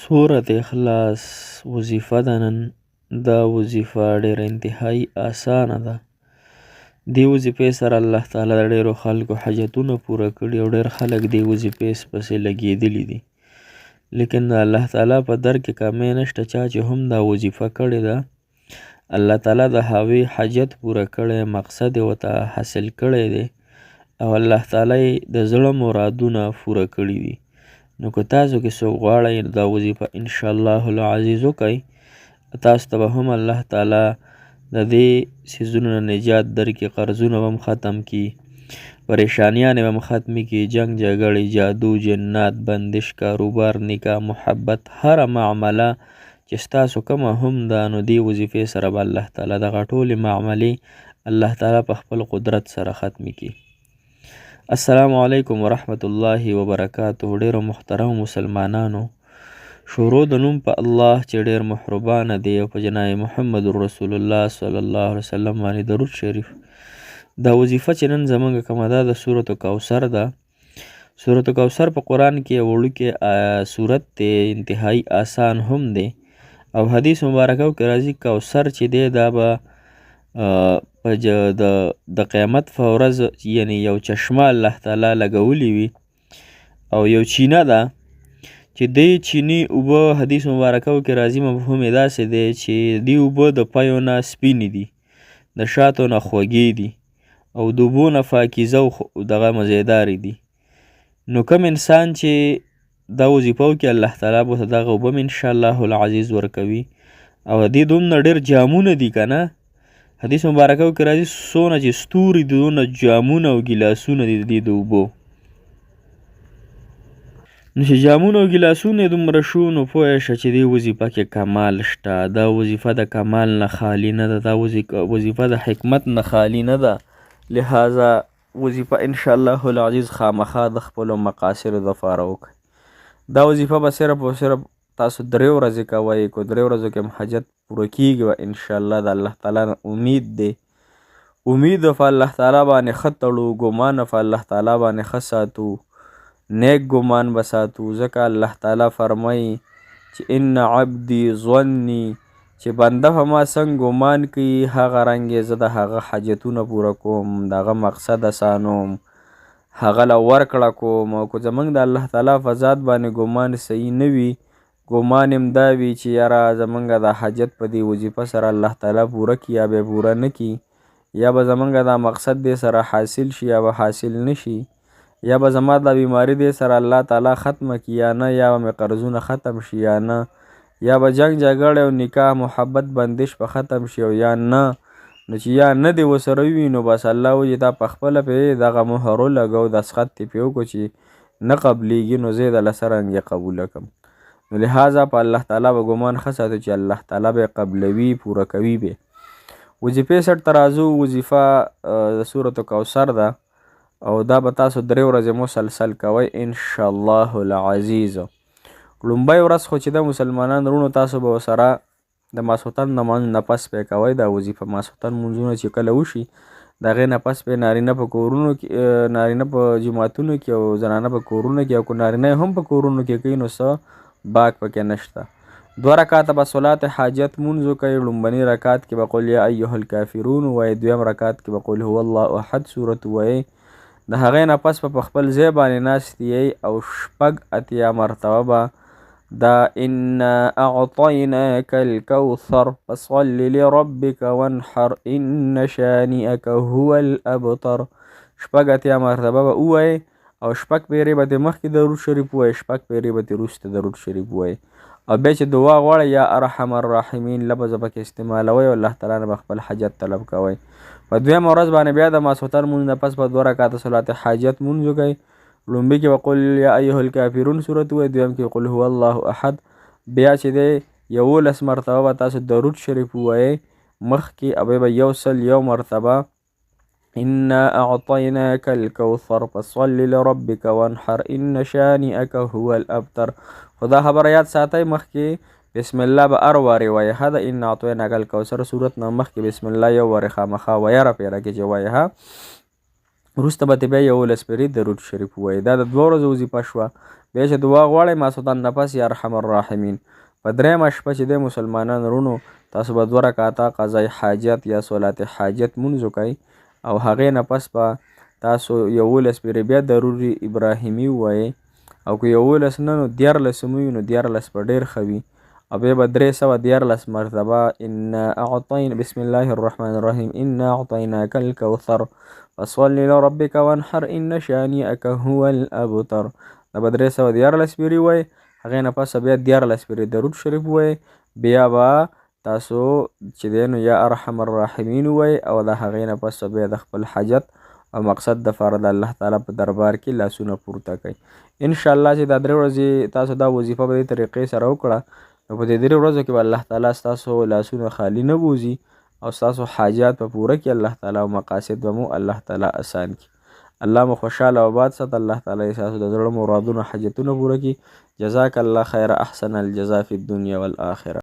سورة اخلاص وظیفه ده نن. دا وظیفه ډېره انتهایي اسانه ده. دې وظیفې سره الله تعالی د ډېرو خلکو حاجتونه پوره کړي او ډېر خلک دې وظیفې پسې لګېدلي دي، لیکن د الله تعالی په در کې کمی نشته. چا چې هم دا وظیفه کړې ده الله تعالی د هغوی حاجت پوره کړی، مقصد یې ورته حاصل کړی دی او الله تعالی د زړه مرادونه پوره کړي دي. نو که تاسو کې څوک غواړئ دا وظیفه انشاءالله العزیز وکئ، تاسو ته به هم الله تعالی د دې څیزونو نه نجات درکړي، قرضونه به هم ختم کړي، پریشانیانې به هم ختمې کړي، جنګ جګړې، جادو، جنات، بندش، کاروبار، نکاح، محبت، هره معامله چې ستاسو کومه هم ده نو دې وظیفې سره به الله تعالی دغه ټولې معاملې الله تعالی په خپل قدرت سره ختمې کړي. السلام علیکم ورحمت الله وبرکاته. ډیرو محترم مسلمانانو، شروع د نوم په الله چې ډیر مهربانه دی او په جناب محمد رسول الله صلی الله علیه وسلم باندې درود شریف. دا وظیفه چې نن زمونږ کومه ده د سورة کوثر ده. سورة کوثر په قرآن کې وړوکی سورت دی، انتهایی آسان هم دی او حدیث مبارکو کې راځي کوثر چې دی دا به د قیامت په ورځ یعنی یو چشمه الله تعالی لګولی وي او یو چینه ده چې دې چینې اوبه حدیث مبارکو کې راځي مفهوم یې داسې دی چې دې اوبه د پیو نه سپینې دي، د شاتو نه خوږې دي او د اوبو نه پاکیزه او دغه مزیدارې دي. نو کوم انسان چې دا وظیفه وکړي الله تعالی به ورته دغه اوبه هم انشاءالله العزیز ورکوي او دې دومره ډېر جامونه دي که نه، حدیث مبارکو کې راځي څونه چې ستوري دي دونه جامونه او ګیلاسونه دي د دې د اوبو. نو چې جامونه او ګیلاسونه یې دومره شو نو پوه شه چې دې وظیفه کې کمال شته. دا وظیفه د کمال نه خالي نه ده، دا وظیفه د حکمت نه خالي نه ده. لہذا وظیفه انشاءالله العزیز خامخا د خپلو مقاصدو دپاره وکړئ. دا وظیفه به صرف او صرف تاسو 3 ورځې کوئ، که 3 ورځو کې هم حاجت پوره کیږي و انشاءالله د الله تعالی نه امید دی، امید په الله تعالی باندې ښه تړو، ګمان په الله تعالی باندې ښه ساتو، نیک ګمان به ساتو، ځکه الله تعالی فرمایي چې ان عبدي ظني چې بنده په ما څنګه ګمان کوي هغه رنګې زه د هغه حاجتونه پوره کوم، د هغه مقصد اسانوم، هغه له ورکړه کوم. او که زموږ د الله تعالی په ذات باندې ګمان صحیح نه وي، ګمان یم دا وي چې یاره زمونږ د حاجت په دې وظیفه سره الله تعالی پوره کړي یا به پوره نه کړي، یا به زمونږ دا مقصد دې سره حاصل شي یا به حاصل نه شي، یا به زما دا بیماری دې سره الله تعالی ختمه کړي یا نه، یا به مې قرضونه ختم شي یا نه، یا به جنګ جګړه او نکاح محبت بندش به ختم شي او یا نه. نو چې یا نه دې ورسره وي نو بس الله وایي دا په خپله پرې دغه مهر ولګو، دستخط یې پرې وکړو چې نه قبلیږي نو زه یې درله څرنګه قبوله کړم. نو لہذا په الله تعالی به ګمان ښه ساتو چې الله تعالی به قبلوي، پوره کوي به. وظیفې سر ته راځو. وظیفه د سورة کوثر ده او دا به تاسو 3 ورځې مسلسل کوئ انشاءالله العزیز. لومبۍ ورځ خو چې د مسلمانان وروڼو تاسو به ورسره د ماسخوتن لمانځ نه پس پې کوئ. دا وظیفه ماسخوتن لمونځونه چې کله وشي د هغې نه پس پې نارینه په کورونو کې، نارینه په جوماتونو کې او زنانه په کورونو کې، او که نارینه هم په کورونو کې کوي نو څه باک پکې نشته. 2 رکعاته به صلات حاجت مونځ وکئ. لومبني رکعت کې به قل یا ایها الکافرون ووایئ، 2م رکعت کې به قل هو الله احد صورت ووایئ. د هغې نه پس په خپل ځای باندې ناست یئ او 8 مرتبه به دا انا اعطیناک الکوثر فصل لربک وانحر ان شانئک هو الابتر. 8 مرتبه به ووایئ او 8 پیرې به ترې مخکې درود شریف ووایئ، 8 پیرې به ترې وروسته درود شریف ووایئ. او بیا چې دعا غواړئ یا ارحم الراحمین لفظ پکې استعمالوئ او الله تعالی نه به خپل حاجت طلب کوئ. په 2م ورځ باندې بیا د ماسخوتن لمونځ نه پس په 2 رکعاته صلات حاجت مونځ وکئ. لومبۍ کې به قل یا ایها الکافرون صورت ووایئ، 2م کې قل هو الله احد. بیا چې دی 11 مرتبه به تاسو درود شریف ووایئ مخکې، او بیا به 101 مرتبه انا اعطیناک الکوثر فصل لربک وانحر ان شانئک هو الابتر. خدا خبره یاد ساتئ مخکې بسم الله به ار وارې وایي ها د انا اعطیناک الکوثر صورت نه مخکې بسم الله یو وارې خامخا ویاره پیره کې چې وایي ها، وروسته به ترې بیا 11 پیرې درود شریف ووایي. دا د 2 ورځو وظیفه شوه. بیا چې دعا غواړئ ماسخوتن نه پس یا ارحم الراحمین په دریمه شپه چې دی مسلمانان رونو تاسو به 2 رکعاته قضای حاجت یا صلات حاجت مونځ وکئ او هغې نه پس به تاسو 11 پیرې بیا درود ابراهیمي ووایئ او که 11 نه نو 14 هم وي نو 14 به ډېر ښه وي او بیا به 314 مرتبه انا اعطینا بسم الله الرحمن الرحیم انا اعطیناک الکوثر فصل لربک وانحر ان شانئک هو الابتر دا به 314 پیرې ووایئ هغې نه پس بیا 14 پیرې درود شریف ووایئ بیا به تاسو چې دی نو یا ارحم الراحمین ووایئ او د هغې نه پس بیا د خپل حاجت او مقصد دپاره د الله تعالی په دربار کې لاسونه پورته کړئ انشاءالله چې دا 3 ورځې تاسو دا وظیفه په دې طریقې سره وکړه نو په دې 3 ورځو کې به الله تعالی ستاسو لاسونه خالی نه بوځي او ستاسو حاجات به پوره کړي الله تعالی او مقاصد به مو الله تعالی اسان کړي الله مو خوشحاله او آباد ساتي الله تعالی ستاسو د زړه مرادونه حاجتونه پوره کړي جزاک الله خیر احسن الجزا فی الدنیا والآخرة